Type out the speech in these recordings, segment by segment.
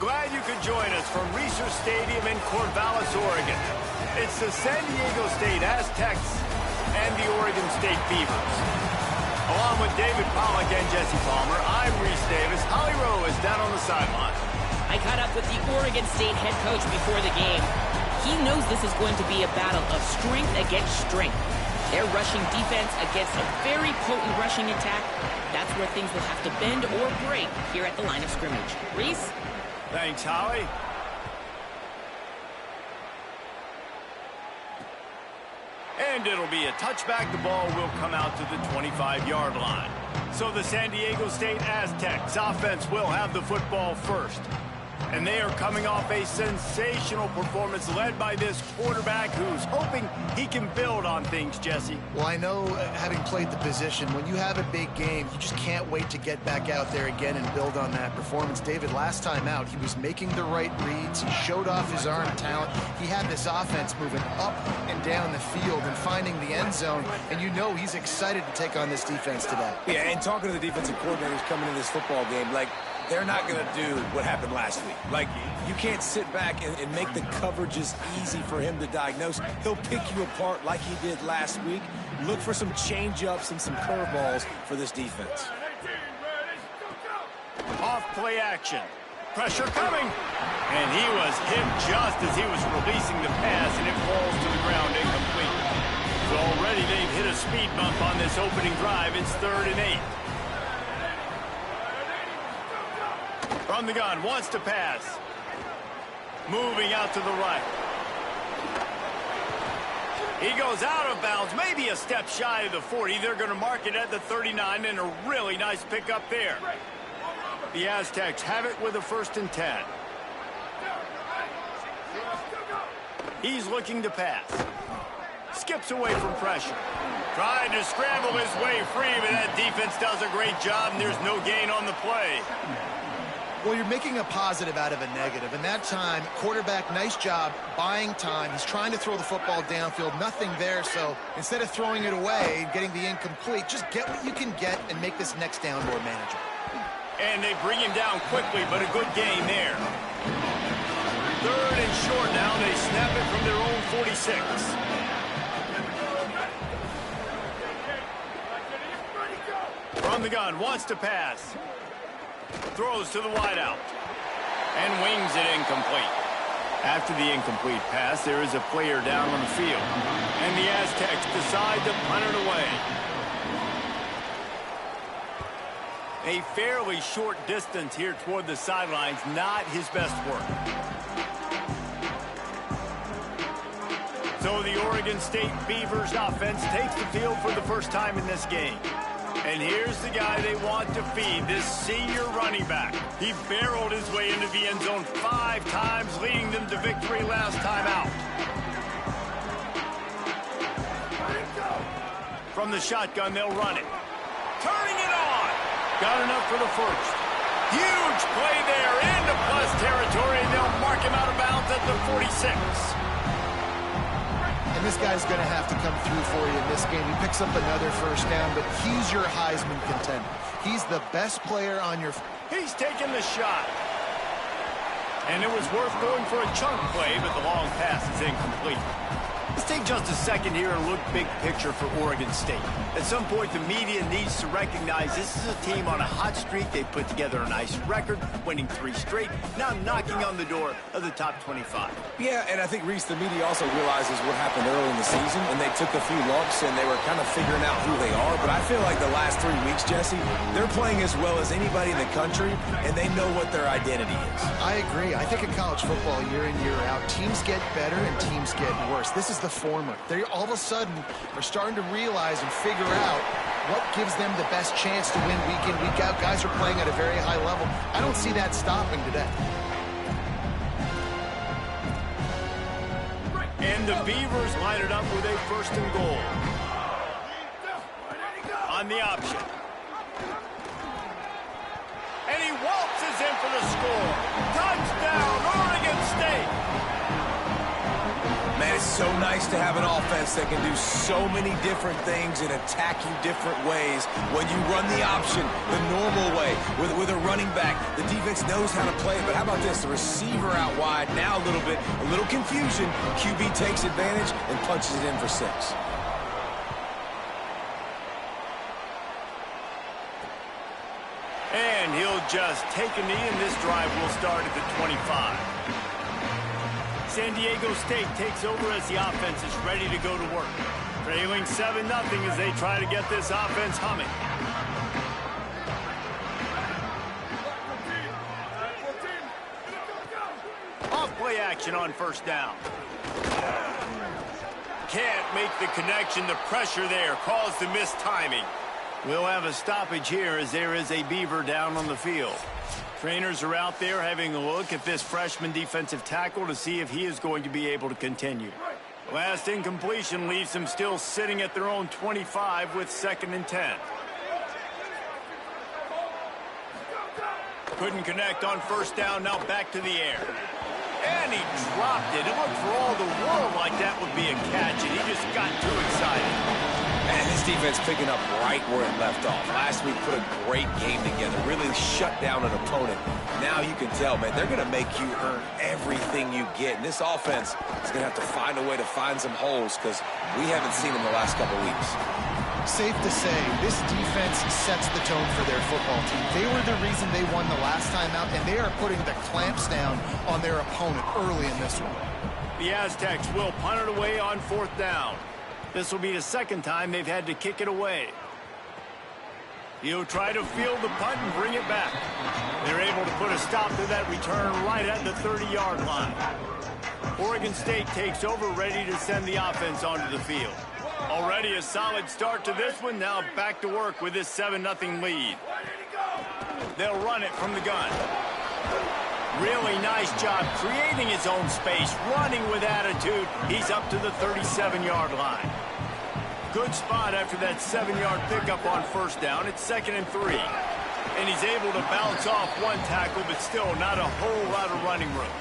Glad you could join us from Research Stadium in Corvallis, Oregon. It's the San Diego State Aztecs and the Oregon State Beavers. Along with David Pollack and Jesse Palmer, I'm Reese Davis. Holly Rowe is down on the sideline. I caught up with the Oregon State head coach before the game. He knows this is going to be a battle of strength against strength. Their rushing defense against a very potent rushing attack. That's where things will have to bend or break here at the line of scrimmage. Reese? Thanks, Holly. And it'll be a touchback. The ball will come out to the 25-yard line. So the San Diego State Aztecs offense will have the football first. And they are coming off a sensational performance led by this quarterback who's hoping he can build on things, Jesse. Well, I know, having played the position, when you have a big game, you just can't wait to get back out there again and build on that performance. David, last time out, he was making the right reads. He showed off his arm talent. He had this offense moving up and down the field and finding the end zone. And you know he's excited to take on this defense today. Yeah, and talking to the defensive coordinators coming in this football game, like, they're not going to do what happened last week. Like, you can't sit back and make the coverages easy for him to diagnose. He'll pick you apart like he did last week. Look for some change-ups and some curveballs for this defense. Off play action. Pressure coming. And he was hit just as he was releasing the pass, and it falls to the ground incomplete. So already they've hit a speed bump on this opening drive. It's 3rd and 8. From the gun, wants to pass. Moving out to the right. He goes out of bounds, maybe a step shy of the 40. They're going to mark it at the 39, and a really nice pickup there. The Aztecs have it with a 1st and 10. He's looking to pass. Skips away from pressure. Trying to scramble his way free, but that defense does a great job, and there's no gain on the play. Well, you're making a positive out of a negative. And that time, quarterback, nice job buying time. He's trying to throw the football downfield. Nothing there. So instead of throwing it away and getting the incomplete, just get what you can get and make this next down more manageable. And they bring him down quickly, but a good gain there. 3rd and short now. They snap it from their own 46. From the gun, wants to pass. Throws to the wideout. And wings it incomplete. After the incomplete pass, there is a player down on the field. And the Aztecs decide to punt it away. A fairly short distance here toward the sidelines, not his best work. So the Oregon State Beavers offense takes the field for the first time in this game. And here's the guy they want to feed, this senior running back. He barreled his way into the end zone 5 times, leading them to victory last time out. From the shotgun, they'll run it. Turning it on. Got enough for the 1st. Huge play there into plus territory, and they'll mark him out of bounds at the 46. And this guy's going to have to come through for you in this game. He picks up another 1st down, but he's your Heisman contender. He's the best player on your... He's taking the shot. And it was worth going for a chunk play, but the long pass is incomplete. Let's take just a second here and look big picture for Oregon State. At some point, the media needs to recognize this is a team on a hot streak. They put together a nice record, winning 3 straight, now knocking on the door of the top 25. Yeah, and I think, Reese, the media also realizes what happened early in the season, and they took a few lumps, and they were kind of figuring out who they are. But I feel like the last 3 weeks, Jesse, they're playing as well as anybody in the country, and they know what their identity is. I agree. I think in college football, year in, year out, teams get better and teams get worse. This is the former. They all of a sudden are starting to realize and figure out what gives them the best chance to win week in, week out. Guys are playing at a very high level. I don't see that stopping today. And the Beavers line it up with a 1st and goal. On the option. And he waltzes in for the score. Touchdown, Oregon State. Man, it's so nice to have an offense that can do so many different things and attack you different ways. When you run the option the normal way with a running back, the defense knows how to play it. But how about this? The receiver out wide, now a little confusion. QB takes advantage and punches it in for 6. And he'll just take a knee, and this drive will start at the 25. San Diego State takes over as the offense is ready to go to work. Trailing 7-0 as they try to get this offense humming. Off play action on first down. Can't make the connection. The pressure there caused the missed timing. We'll have a stoppage here as there is a Beaver down on the field. Trainers are out there having a look at this freshman defensive tackle to see if he is going to be able to continue. Last incompletion leaves them still sitting at their own 25 with 2nd and 10. Couldn't connect on first down, now back to the air. And he dropped it. It looked for all the world like that would be a catch, and he just got too excited. And this defense picking up right where it left off. Last week put a great game together, really shut down an opponent. Now you can tell, man, they're going to make you earn everything you get. And this offense is going to have to find a way to find some holes because we haven't seen them the last couple weeks. Safe to say, this defense sets the tone for their football team. They were the reason they won the last time out, and they are putting the clamps down on their opponent early in this one. The Aztecs will punt it away on 4th down. This will be the 2nd time they've had to kick it away. He'll try to field the punt and bring it back. They're able to put a stop to that return right at the 30-yard line. Oregon State takes over, ready to send the offense onto the field. Already a solid start to this one. Now back to work with this 7-0 lead. They'll run it from the gun. Really nice job creating his own space, running with attitude. He's up to the 37-yard line. Good spot after that 7-yard pickup on first down. It's 2nd and 3. And he's able to bounce off one tackle, but still not a whole lot of running room.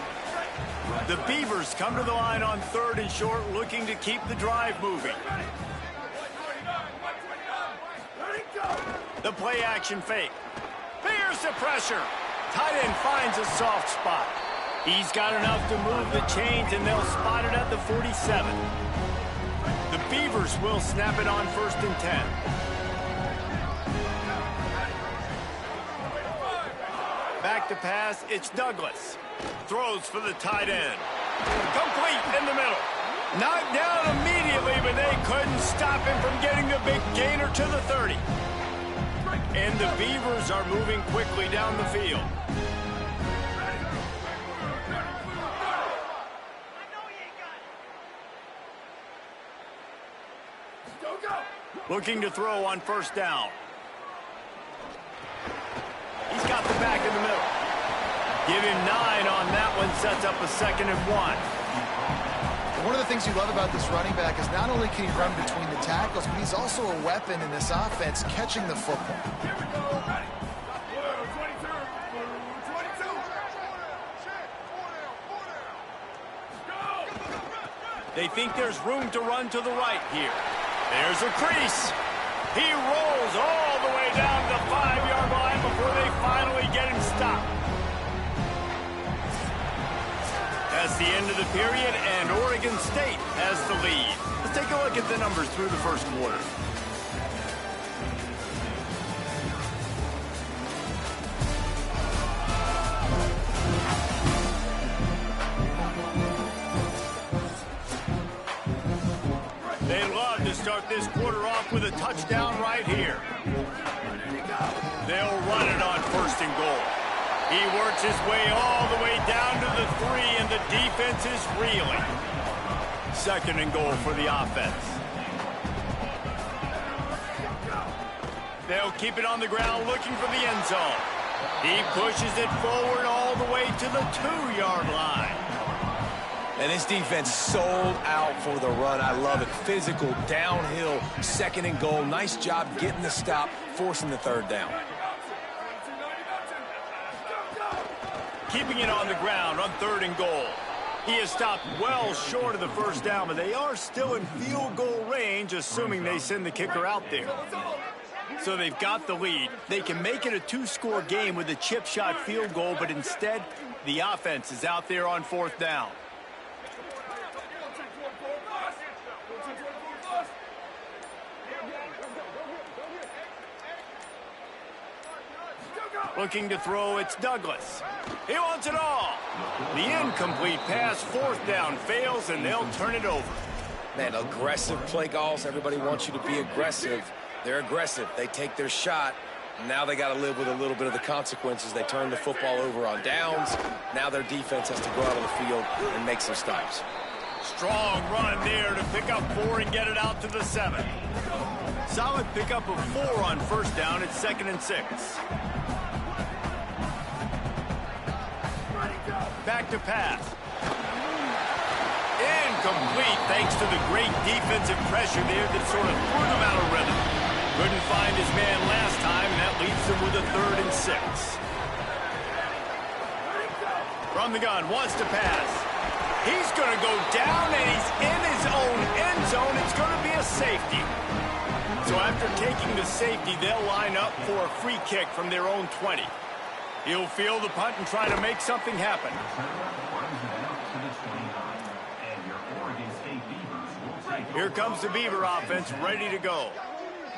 The Beavers come to the line on 3rd and short, looking to keep the drive moving. The play action fake. There's the pressure. Tight end finds a soft spot. He's got enough to move the chains, and they'll spot it at the 47. The Beavers will snap it on 1st and 10. Back to pass, it's Douglas. Throws for the tight end. Complete in the middle. Knocked down immediately, but they couldn't stop him from getting the big gainer to the 30. And the Beavers are moving quickly down the field. Looking to throw on first down. He's got the back in the middle. Give him 9 on that one, sets up a 2nd and 1. One of the things you love about this running back is not only can he run between the tackles, but he's also a weapon in this offense, catching the football. They think there's room to run to the right here. There's a crease. He rolls all the way down the 5-yard line before they finally get him stopped. That's the end of the period, and Oregon State has the lead. Let's take a look at the numbers through the first quarter. They'd love to start this quarter off with a touchdown right here. They'll run it on 1st and goal. He works his way all the way down to the 3, and the defense is reeling. 2nd and goal for the offense. They'll keep it on the ground looking for the end zone. He pushes it forward all the way to the 2-yard line. And this defense sold out for the run. I love it. Physical, downhill, 2nd and goal. Nice job getting the stop, forcing the 3rd down. Keeping it on the ground on 3rd and goal. He is stopped well short of the first down, but they are still in field goal range, assuming they send the kicker out there. So they've got the lead. They can make it a two-score game with a chip shot field goal, but instead, the offense is out there on fourth down. Looking to throw, it's Douglas. He wants it all. The incomplete pass, fourth down, fails, and they'll turn it over. Man, aggressive play calls. Everybody wants you to be aggressive. They're aggressive. They take their shot. Now they got to live with a little bit of the consequences. They turn the football over on downs. Now their defense has to go out on the field and make some stops. Strong run there to pick up 4 and get it out to the 7. Solid pickup of 4 on first down. It's 2nd and 6. Back to pass. Incomplete thanks to the great defensive pressure there that sort of threw them out of rhythm. Couldn't find his man last time, and that leaves them with a 3rd and 6. From the gun, wants to pass. He's going to go down, and he's in his own end zone. It's going to be a safety. So after taking the safety, they'll line up for a free kick from their own 20. He'll field the punt and try to make something happen. Here comes the Beaver offense, ready to go.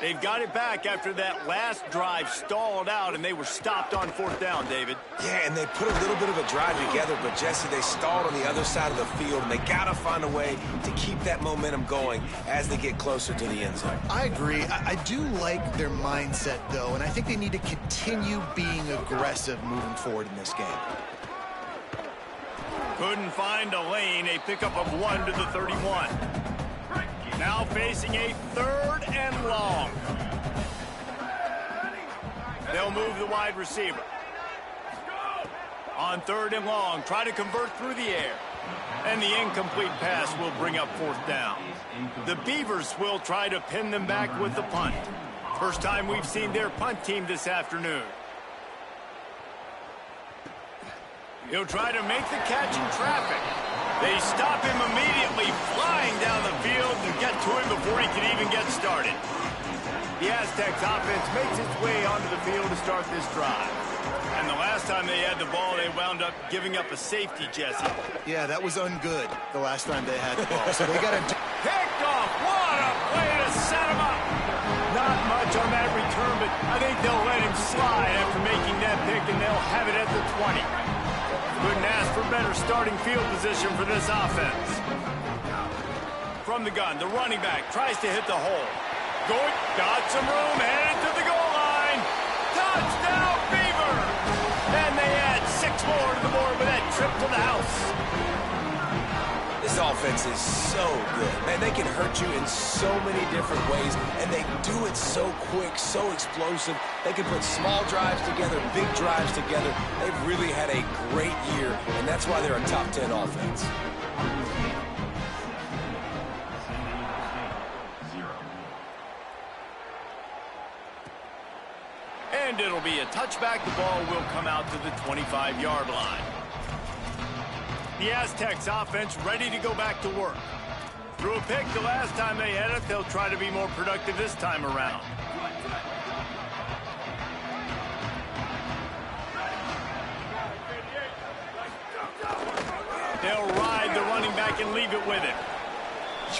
They've got it back after that last drive stalled out, and they were stopped on fourth down, David. Yeah, and they put a little bit of a drive together, but, Jesse, they stalled on the other side of the field, and they got to find a way to keep that momentum going as they get closer to the end zone. I agree. I do like their mindset, though, and I think they need to continue being aggressive moving forward in this game. Couldn't find a lane. A pickup of 1 to the 31. Now facing a 3rd and long. They'll move the wide receiver. On 3rd and long, try to convert through the air. And the incomplete pass will bring up fourth down. The Beavers will try to pin them back with the punt. First time we've seen their punt team this afternoon. He'll try to make the catch in traffic. They stop him immediately, flying down the field to get to him before he can even get started. The Aztecs offense makes its way onto the field to start this drive. And the last time they had the ball, they wound up giving up a safety, Jesse. Yeah, that was ungood the last time they had the ball. So they got to... Picked off. What a play to set him up. Not much on that return, but I think they'll let him slide after making that pick, and they'll have it at the 20. Couldn't ask for better starting field position for this offense. From the gun, the running back tries to hit the hole. Going, got some room, headed to the goal line. Touchdown, Beaver! And they add 6 more to the board with that trip to the house. This offense is so good. Man, they can hurt you in so many different ways, and they do it so quick, so explosive. They can put small drives together, big drives together. They've really had a great year, and that's why they're a top 10 offense. And it'll be a touchback. The ball will come out to the 25-yard line. The Aztecs offense ready to go back to work. Threw a pick the last time they had it. They'll try to be more productive this time around. They'll ride the running back and leave it with him.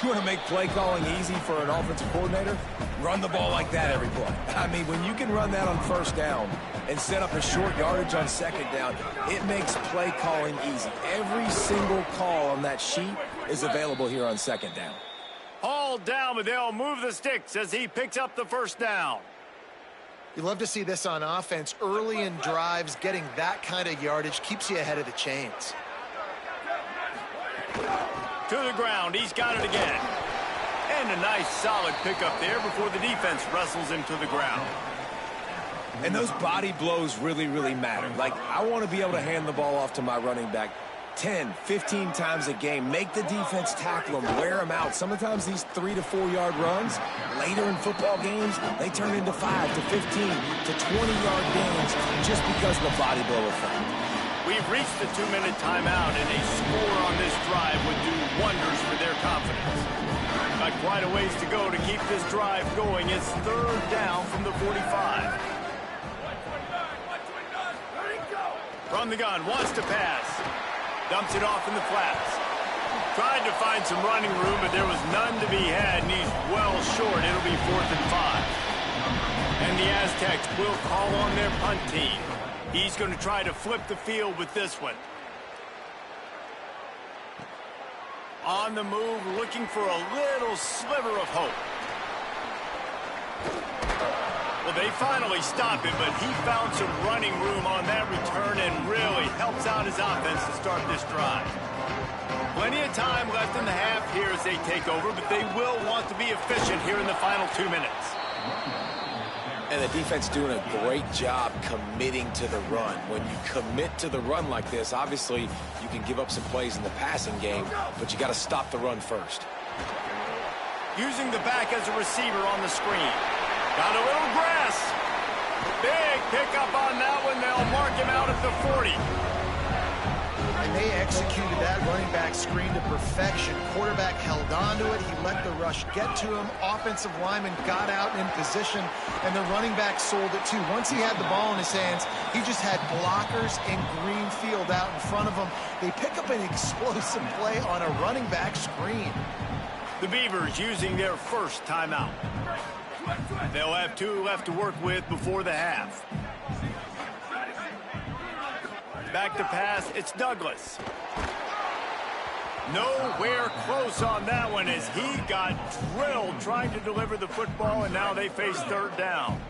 You want to make play calling easy for an offensive coordinator? Run the ball like that every play. I mean, when you can run that on first down and set up a short yardage on second down, it makes play calling easy. Every single call on that sheet is available here on second down. Hauled down, but they'll move the sticks as he picks up the first down. You love to see this on offense. Early in drives, getting that kind of yardage keeps you ahead of the chains. To the ground, he's got it again. And a nice solid pickup there before the defense wrestles him to the ground. And those body blows really, really matter. Like, I want to be able to hand the ball off to my running back 10, 15 times a game. Make the defense tackle them, wear them out. Sometimes these 3 to 4 yard runs, later in football games, they turn into 5 to 15 to 20 yard gains just because of the body blow effect. We've reached the 2-minute timeout, and a score on this drive would do wonders for their confidence. Got quite a ways to go to keep this drive going. It's third down from the 45. From the gun, wants to pass. Dumps it off in the flats. Tried to find some running room, but there was none to be had, and he's well short. It'll be 4th and 5. And the Aztecs will call on their punt team. He's going to try to flip the field with this one. On the move, looking for a little sliver of hope. Well, they finally stop him, but he found some running room on that return and really helps out his offense to start this drive. Plenty of time left in the half here as they take over, but they will want to be efficient here in the final 2 minutes. And the defense doing a great job committing to the run. When you commit to the run like this, obviously you can give up some plays in the passing game, but you got to stop the run first. Using the back as a receiver on the screen. Got a little grass. Big pickup on that one. They'll mark him out at the 40. And they executed that running back screen to perfection. Quarterback held on to it. He let the rush get to him. Offensive lineman got out in position, and the running back sold it too. Once he had the ball in his hands, he just had blockers in green field out in front of him. They pick up an explosive play on a running back screen. The Beavers using their first timeout. They'll have 2 left to work with before the half. Back to pass, it's Douglas. Nowhere close on that one as he got drilled trying to deliver the football, and now they face third down.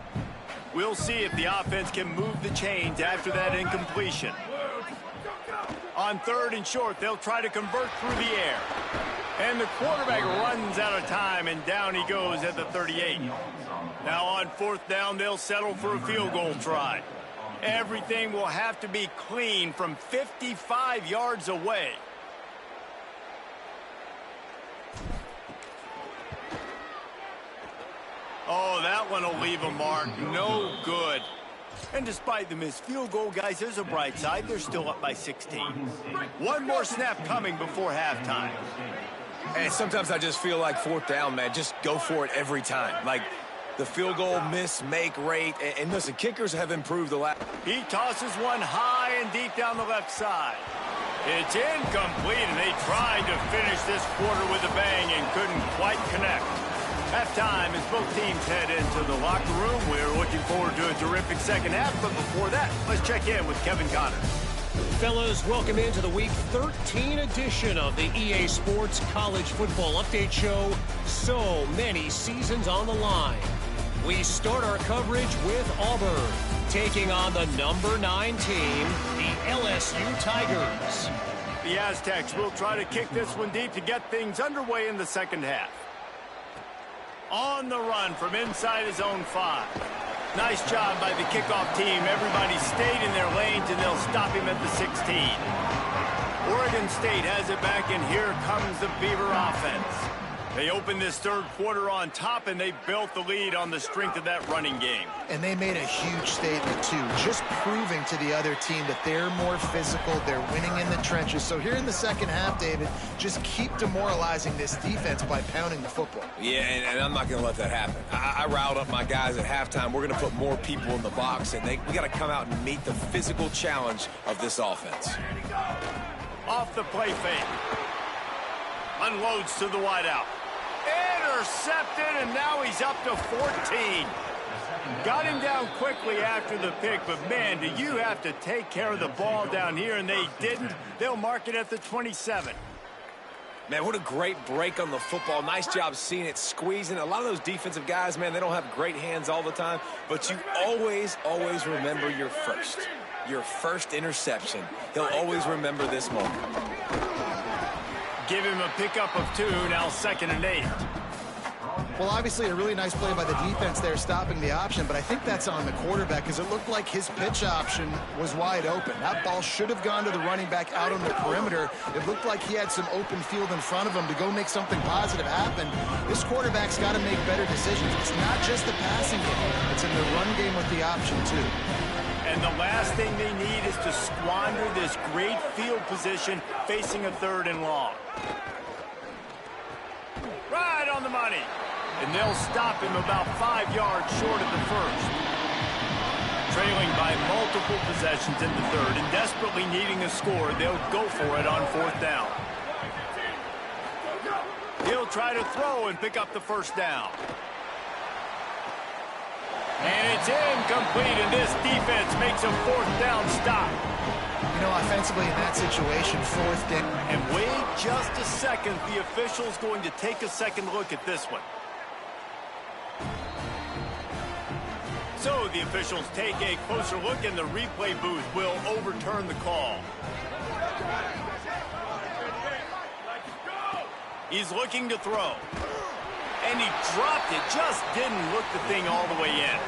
We'll see if the offense can move the chains after that incompletion. On 3rd and short, they'll try to convert through the air. And the quarterback runs out of time, and down he goes at the 38. Now on 4th down, they'll settle for a field goal try. Everything will have to be clean from 55 yards away. Oh, that one will leave a mark. No good. And despite the missed field goal, guys, there's a bright side. They're still up by 16. One more snap coming before halftime. And sometimes I just feel like 4th down, man, just go for it every time. Like the field goal miss-make rate. And listen, kickers have improved a lot. He tosses one high and deep down the left side. It's incomplete, and they tried to finish this quarter with a bang and couldn't quite connect. Halftime as both teams head into the locker room. We're looking forward to a terrific second half, but before that, let's check in with Kevin Connors. Fellas, welcome into the Week 13 edition of the EA Sports College Football Update Show. So many seasons on the line. We start our coverage with Auburn, taking on the number 9 team, the LSU Tigers. The Aztecs will try to kick this one deep to get things underway in the second half. On the run from inside his own 5. Nice job by the kickoff team. Everybody stayed in their lanes, and they'll stop him at the 16. Oregon State has it back, and here comes the Beaver offense. They opened this third quarter on top, and they built the lead on the strength of that running game. And they made a huge statement, too, just proving to the other team that they're more physical, they're winning in the trenches. So here in the second half, David, just keep demoralizing this defense by pounding the football. Yeah, and I'm not going to let that happen. I riled up my guys at halftime. We're going to put more people in the box, and we got to come out and meet the physical challenge of this offense. Off the play fake. Unloads to the wideout. Intercepted, and now he's up to 14. Got him down quickly after the pick, but man, do you have to take care of the ball down here, and they didn't. They'll mark it at the 27. Man, what a great break on the football. Nice job seeing it, squeezing. A lot of those defensive guys, man, they don't have great hands all the time, but you always, always remember your first interception. He'll always remember this moment. Give him a pickup of 2, now 2nd and 8. Well, obviously a really nice play by the defense there stopping the option, but I think that's on the quarterback because it looked like his pitch option was wide open. That ball should have gone to the running back out on the perimeter. It looked like he had some open field in front of him to go make something positive happen. This quarterback's got to make better decisions. It's not just the passing game. It's in the run game with the option, too. And And the last thing they need is to squander this great field position facing a 3rd and long. Right on the money. And they'll stop him about 5 yards short of the first. Trailing by multiple possessions in the 3rd and desperately needing a score, they'll go for it on 4th down. He'll try to throw and pick up the 1st down. And it's incomplete, and this defense makes a 4th down stop. You know, offensively in that situation, 4th down. And wait just a second. The official's going to take a second look at this one. So the officials take a closer look, and the replay booth will overturn the call. He's looking to throw. And he dropped it. Just didn't look the thing all the way in.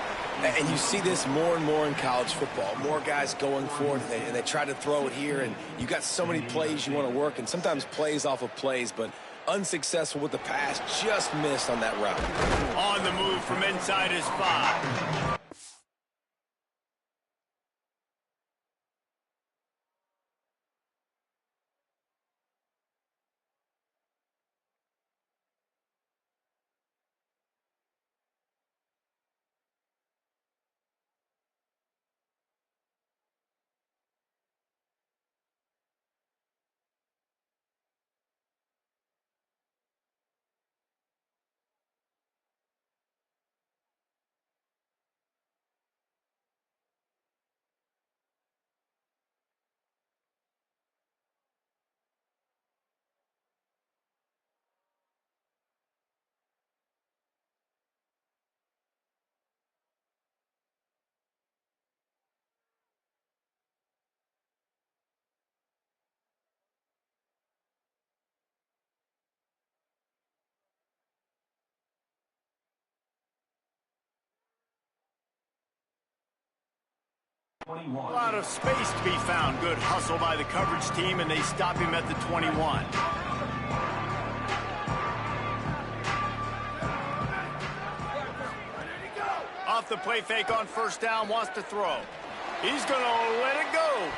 And you see this more and more in college football. More guys going for it, and they try to throw it here. And you got so many plays you want to work, and sometimes plays off of plays, but unsuccessful with the pass. Just missed on that route. On the move from inside his 5. A lot of space to be found. Good hustle by the coverage team, and they stop him at the 21. Off the play fake on 1st down, wants to throw. He's going to let it go.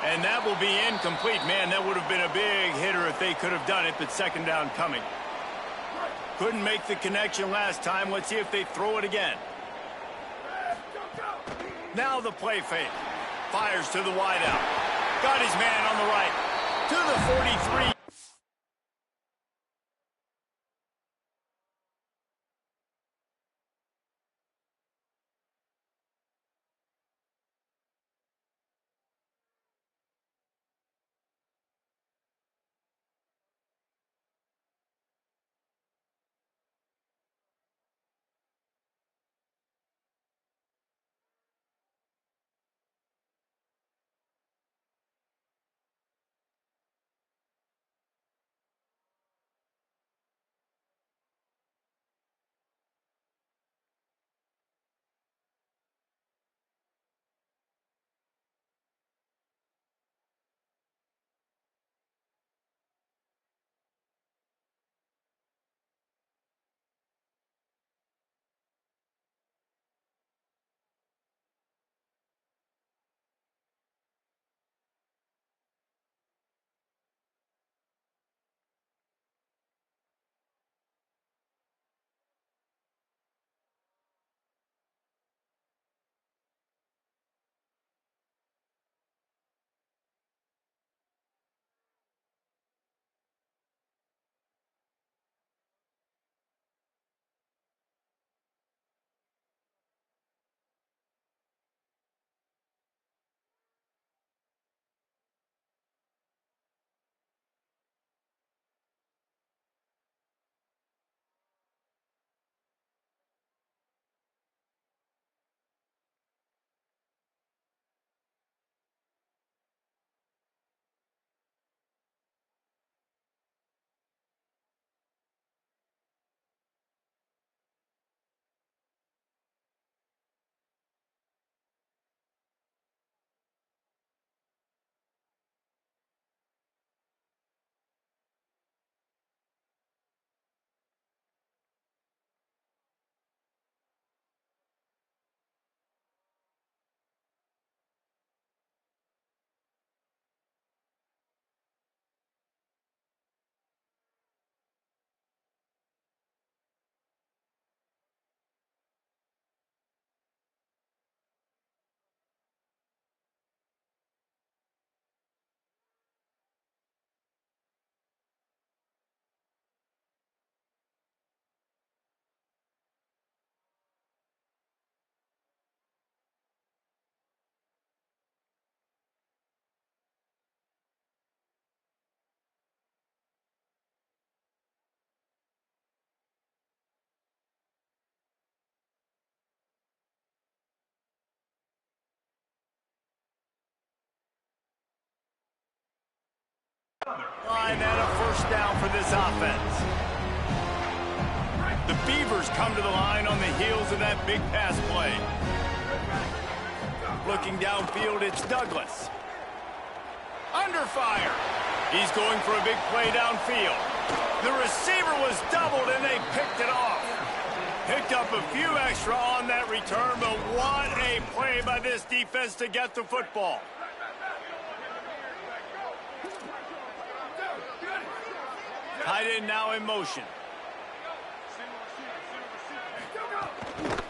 And that will be incomplete. Man, that would have been a big hitter if they could have done it, but 2nd down coming. Couldn't make the connection last time. Let's see if they throw it again. Now the play fake. Fires to the wideout. Got his man on the right. To the 43. Line and a first down for this offense. The Beavers come to the line on the heels of that big pass play. Looking downfield, it's Douglas. Under fire. He's going for a big play downfield. The receiver was doubled, and they picked it off. Picked up a few extra on that return, but what a play by this defense to get the football. Tight end now in motion.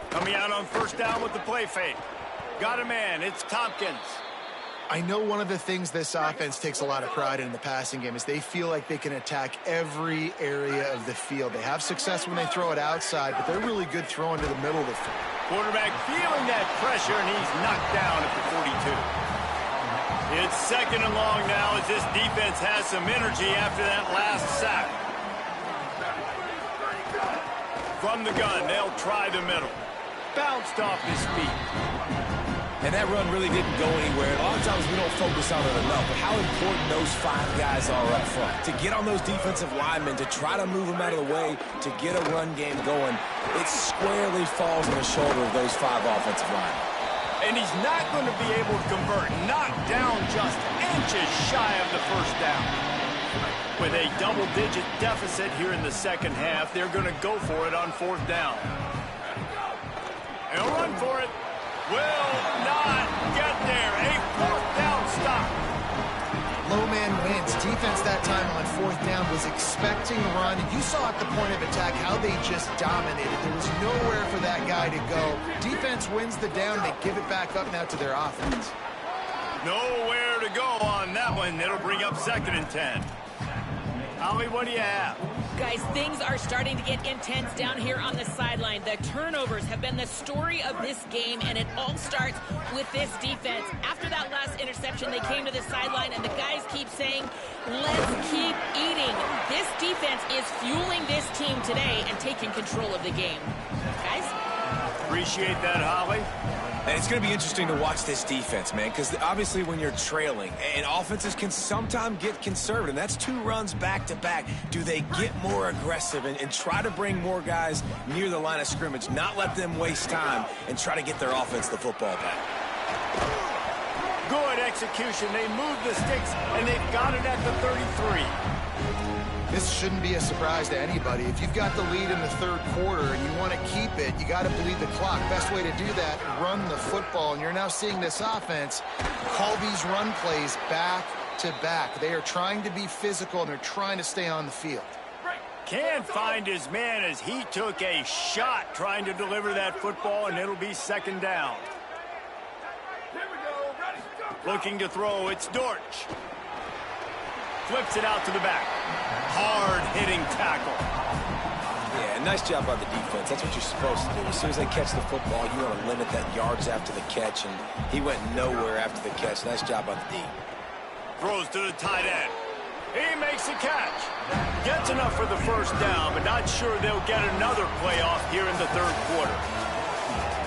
Coming out on first down with the play fake. Got a man. It's Tompkins. I know one of the things this offense takes a lot of pride in the passing game is they feel like they can attack every area of the field. They have success when they throw it outside, but they're really good throwing to the middle of the field. Quarterback feeling that pressure, and he's knocked down at the 42. It's second and long now as this defense has some energy after that last sack. From the gun, they'll try the middle. Bounced off his feet. And that run really didn't go anywhere. A lot of times we don't focus on it enough, but how important those 5 guys are up front. To get on those defensive linemen, to try to move them out of the way, to get a run game going, it squarely falls on the shoulder of those 5 offensive linemen. And he's not going to be able to convert. Knocked down just inches shy of the first down. With a double-digit deficit here in the second half, they're going to go for it on fourth down. They'll run for it. Will not get there. A fourth down stop. Low man wins. Defense that time on fourth down was expecting a run. You saw at the point of attack how they just dominated. There was nowhere for that guy to go. Defense wins the down. They give it back up now to their offense. Nowhere to go on that one. It'll bring up second and 10. Holly, what do you have? Guys, things are starting to get intense down here on the sideline. The turnovers have been the story of this game, and it all starts with this defense. After that last interception, they came to the sideline, and the guys keep saying, let's keep eating. This defense is fueling this team today and taking control of the game. Guys? Appreciate that, Holly. And it's going to be interesting to watch this defense, man, because obviously when you're trailing, and offenses can sometimes get conservative, and that's 2 runs back-to-back. Do they get more aggressive and try to bring more guys near the line of scrimmage, not let them waste time, and try to get their offense the football back? Good execution. They moved the sticks, and they've got it at the 33. This shouldn't be a surprise to anybody. If you've got the lead in the third quarter and you want to keep it, you got to bleed the clock. Best way to do that, run the football. And you're now seeing this offense call these run plays back to back. They are trying to be physical, and they're trying to stay on the field. Can't find his man as he took a shot trying to deliver that football, and it'll be second down. Looking to throw, it's Dortch. Flips it out to the back. Hard-hitting tackle. Yeah, nice job by the defense. That's what you're supposed to do. As soon as they catch the football, you want to limit that yards after the catch, and he went nowhere after the catch. Nice job by the D. Throws to the tight end. He makes a catch. Gets enough for the first down, but not sure they'll get another playoff here in the third quarter.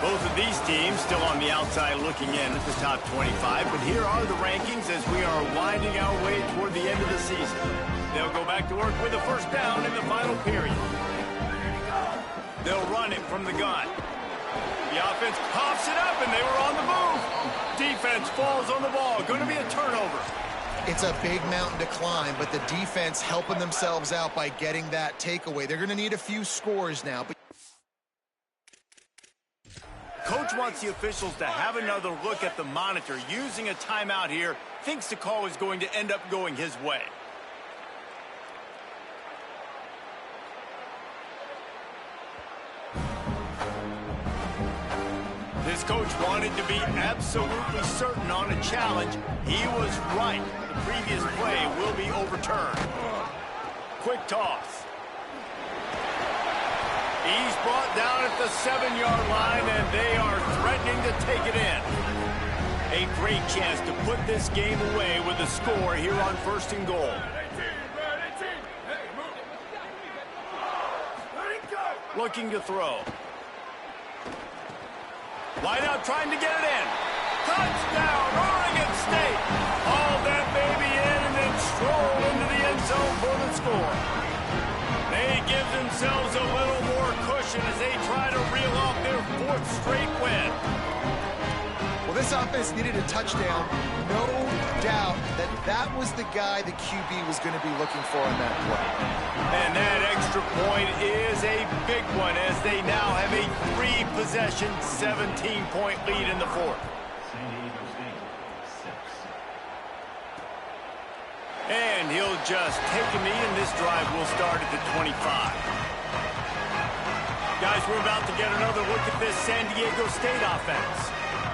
Both of these teams still on the outside looking in at the top 25, but here are the rankings as we are winding our way toward the end of the season. They'll go back to work with a first down in the final period. They'll run it from the gun. The offense pops it up, and they were on the move. Defense falls on the ball. Going to be a turnover. It's a big mountain to climb, but the defense helping themselves out by getting that takeaway. They're going to need a few scores now. But Coach wants the officials to have another look at the monitor. Using a timeout here, thinks the call is going to end up going his way. This coach wanted to be absolutely certain on a challenge. He was right. The previous play will be overturned. Quick toss. He's brought down at the 7-yard line, and they are threatening to take it in. A great chance to put this game away with a score here on first and goal. Looking to throw. Wide out trying to get it in. Touchdown, Oregon State. Haul that baby in and then stroll into and score. They give themselves a little more cushion as they try to reel off their 4th straight win. Well, this offense needed a touchdown. No doubt that was the guy the QB was going to be looking for on that play. And that extra point is a big one as they now have a 3-possession, 17-point lead in the 4th. And he'll just take a knee, and this drive will start at the 25. Guys, we're about to get another look at this San Diego State offense.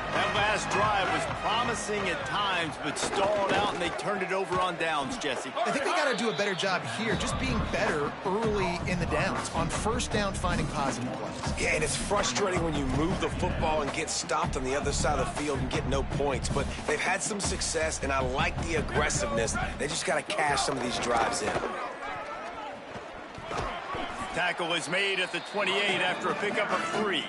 That last drive was promising at times, but stalled out, and they turned it over on downs, Jesse. I think they got to do a better job here, just being better early in the downs, on first down, finding positive plays. Yeah, and it's frustrating when you move the football and get stopped on the other side of the field and get no points, but they've had some success, and I like the aggressiveness. They just got to cash some of these drives in. Tackle is made at the 28 after a pickup of 3.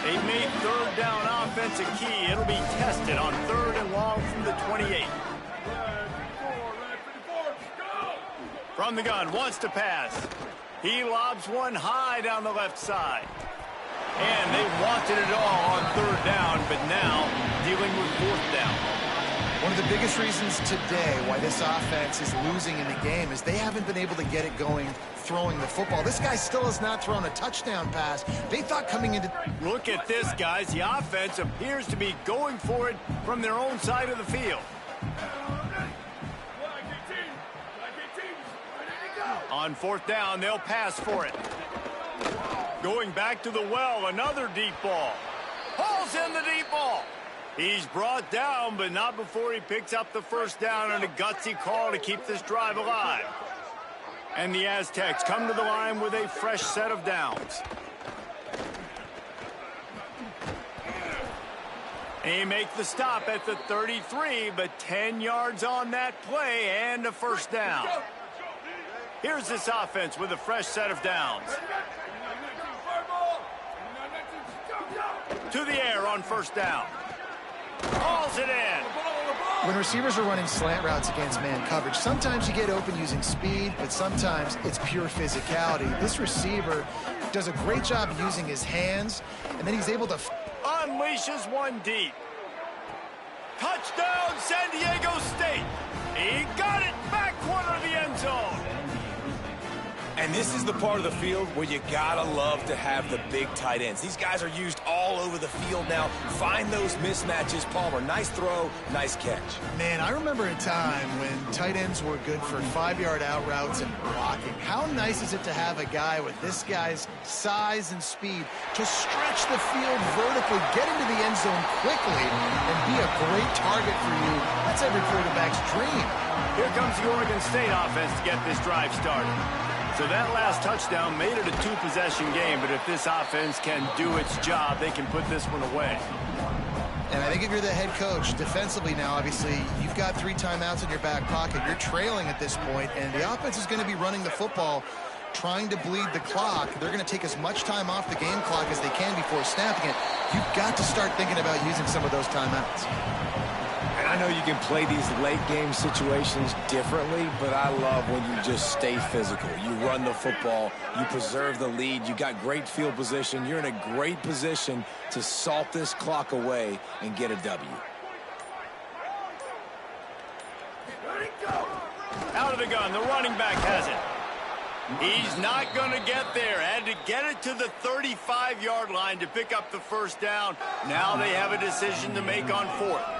They've made 3rd down offense a key. It'll be tested on 3rd and long from the 28. From the gun, wants to pass. He lobs one high down the left side. And they wanted it all on 3rd down, but now dealing with 4th down. One of the biggest reasons today why this offense is losing in the game is they haven't been able to get it going throwing the football. This guy still has not thrown a touchdown pass. They thought coming into... Look at this, guys. The offense appears to be going for it from their own side of the field. On 4th down, they'll pass for it. Going back to the well, another deep ball. Hauls in the deep ball. He's brought down, but not before he picks up the 1st down on a gutsy call to keep this drive alive. And the Aztecs come to the line with a fresh set of downs. They make the stop at the 33, but 10 yards on that play and a 1st down. Here's this offense with a fresh set of downs. To the air on 1st down. Hauls it in. When receivers are running slant routes against man coverage, sometimes you get open using speed, but sometimes it's pure physicality. This receiver does a great job using his hands, and then he's able to... Unleashes one deep. Touchdown, San Diego State. He got it back corner of the end zone. And this is the part of the field where you gotta love to have the big tight ends. These guys are used all over the field now. Find those mismatches. Palmer, nice throw, nice catch. Man, I remember a time when tight ends were good for 5-yard out routes and blocking. How nice is it to have a guy with this guy's size and speed to stretch the field vertically, get into the end zone quickly, and be a great target for you? That's every quarterback's dream. Here comes the Oregon State offense to get this drive started. So that last touchdown made it a 2-possession game, but if this offense can do its job, they can put this one away. And I think if you're the head coach, defensively now, obviously, you've got 3 timeouts in your back pocket. You're trailing at this point, and the offense is going to be running the football, trying to bleed the clock. They're going to take as much time off the game clock as they can before snapping it. You've got to start thinking about using some of those timeouts. And I know you can play these late-game situations differently, but I love when you just stay physical. You run the football, you preserve the lead, you got great field position, you're in a great position to salt this clock away and get a W. Out of the gun, the running back has it. He's not going to get there. Had to get it to the 35-yard line to pick up the 1st down. Now they have a decision to make on 4th.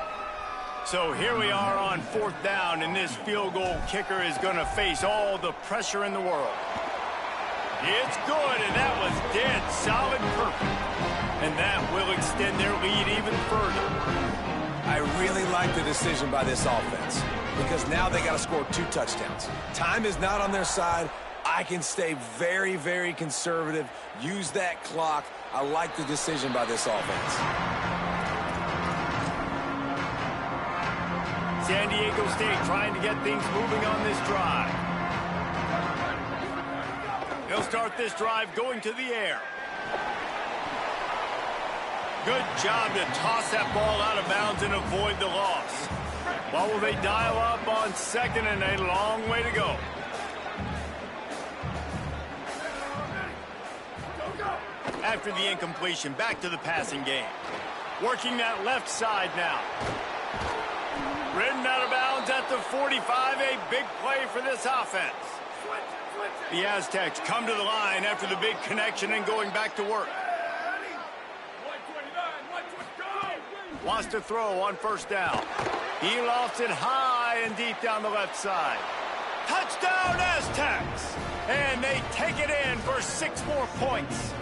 So here we are on 4th down, and this field goal kicker is going to face all the pressure in the world. It's good, and that was dead solid perfect. And that will extend their lead even further. I really like the decision by this offense because now they got to score 2 touchdowns. Time is not on their side. I can stay very, very conservative, use that clock. I like the decision by this offense. San Diego State trying to get things moving on this drive. They'll start this drive going to the air. Good job to toss that ball out of bounds and avoid the loss. What will they dial up on second and a long way to go? After the incompletion, back to the passing game. Working that left side now. Ridden out of bounds at the 45, a big play for this offense. The Aztecs come to the line after the big connection and going back to work. Wants to throw on first down. He lofts it high and deep down the left side. Touchdown Aztecs! And they take it in for 6 more points.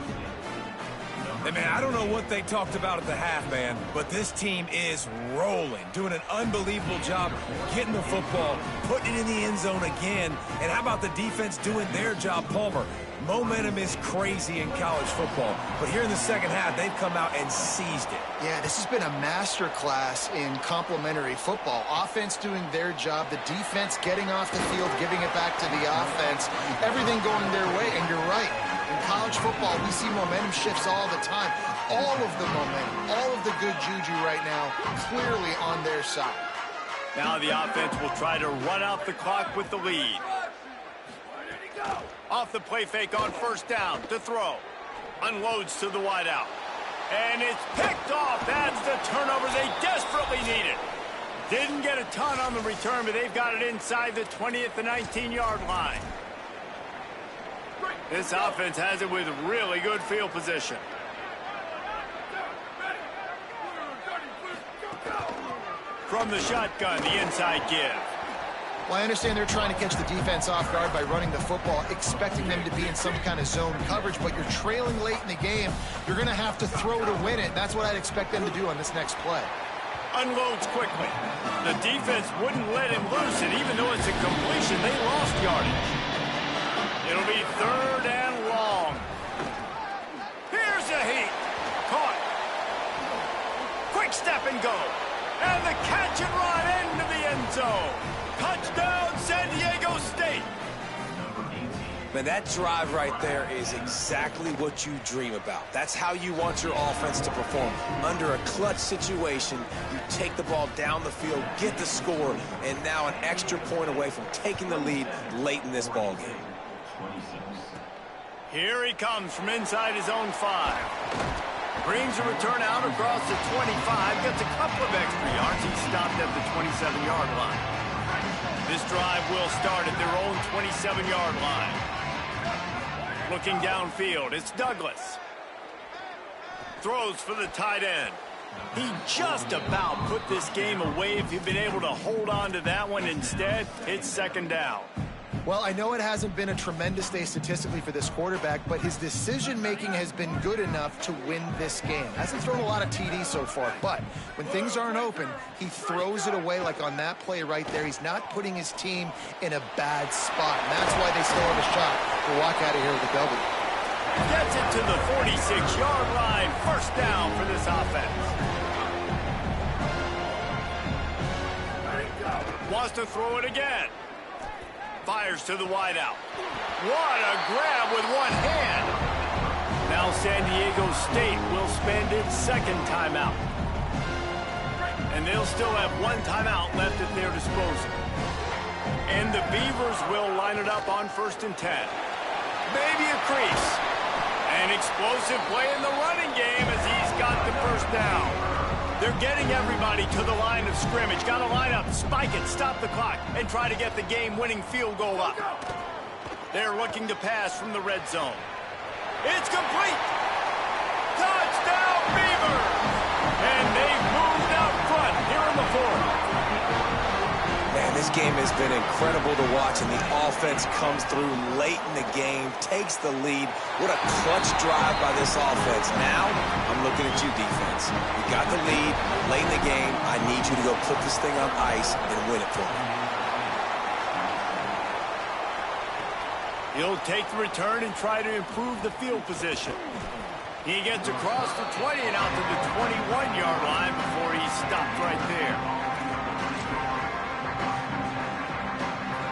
Hey, man, I don't know what they talked about at the half, man, but this team is rolling, doing an unbelievable job getting the football, putting it in the end zone again. And how about the defense doing their job, Palmer? Momentum is crazy in college football, but here in the second half, they've come out and seized it. Yeah, this has been a master class in complementary football. Offense doing their job, the defense getting off the field, giving it back to the offense, everything going their way, and you're right. In college football, we see momentum shifts all the time. All of the momentum, all of the good juju right now, clearly on their side. Now the offense will try to run out the clock with the lead. Off the play fake on first down to throw. Unloads to the wideout. And it's picked off. That's the turnover they desperately needed. Didn't get a ton on the return, but they've got it inside the 20 at the 19-yard line. This offense has it with really good field position. From the shotgun, the inside give. Well, I understand they're trying to catch the defense off guard by running the football, expecting them to be in some kind of zone coverage, but you're trailing late in the game. You're going to have to throw to win it. That's what I'd expect them to do on this next play. Unloads quickly. The defense wouldn't let him loose, and even though it's a completion, they lost yardage. It'll be third and long. Here's a heat. Caught. Quick step and go. And the catch and run into the end zone. Touchdown, San Diego State. Man, that drive right there is exactly what you dream about. That's how you want your offense to perform. Under a clutch situation, you take the ball down the field, get the score, and now an extra point away from taking the lead late in this ball game. Here he comes from inside his own 5. Brings a return out across the 25. Gets a couple of extra yards. He's stopped at the 27-yard line. This drive will start at their own 27-yard line. Looking downfield, it's Douglas. Throws for the tight end. He just about put this game away if he'd been able to hold on to that one. Instead, it's second down. Well, I know it hasn't been a tremendous day statistically for this quarterback, but his decision-making has been good enough to win this game. Hasn't thrown a lot of TDs so far, but when things aren't open, he throws it away like on that play right there. He's not putting his team in a bad spot, and that's why they still have a shot to walk out of here with a W. Gets it to the 46-yard line. First down for this offense. Wants to throw it again. Fires to the wideout. What a grab with one hand. Now San Diego State will spend its second timeout. And they'll still have one timeout left at their disposal. And the Beavers will line it up on 1st and 10. Maybe a crease. An explosive play in the running game as he's got the first down. They're getting everybody to the line of scrimmage. Got to line up, spike it, stop the clock, and try to get the game-winning field goal up. They're looking to pass from the red zone. It's complete. Touchdown, Beavers! And they've moved out front here in the 4th. Man, this game has been incredible to watch, and the offense comes through late in the game, takes the lead. What a clutch drive by this offense. Now, I'm looking at you, defense. You got the lead late in the game. I need you to go put this thing on ice and win it for me. He'll take the return and try to improve the field position. He gets across the 20 and out to the 21-yard line before he's stopped right there.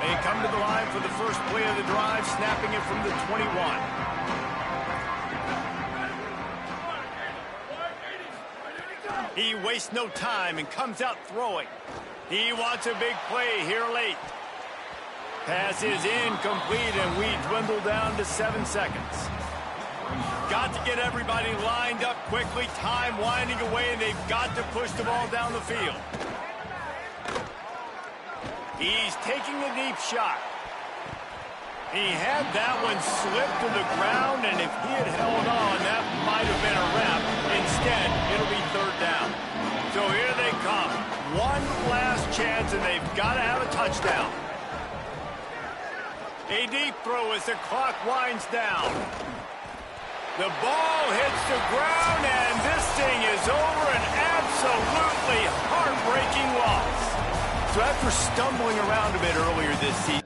They come to the line for the first play of the drive, snapping it from the 21. He wastes no time and comes out throwing. He wants a big play here late. Pass is incomplete, and we dwindle down to 7 seconds. Got to get everybody lined up quickly. Time winding away, and they've got to push the ball down the field. He's taking a deep shot. He had that one slip to the ground, and if he had held on, that might have been a wrap. Instead, it'll be 3rd down. So here they come. One last chance, and they've got to have a touchdown. A deep throw as the clock winds down. The ball hits the ground, and this thing is over. An absolutely heartbreaking loss. So after stumbling around a bit earlier this season,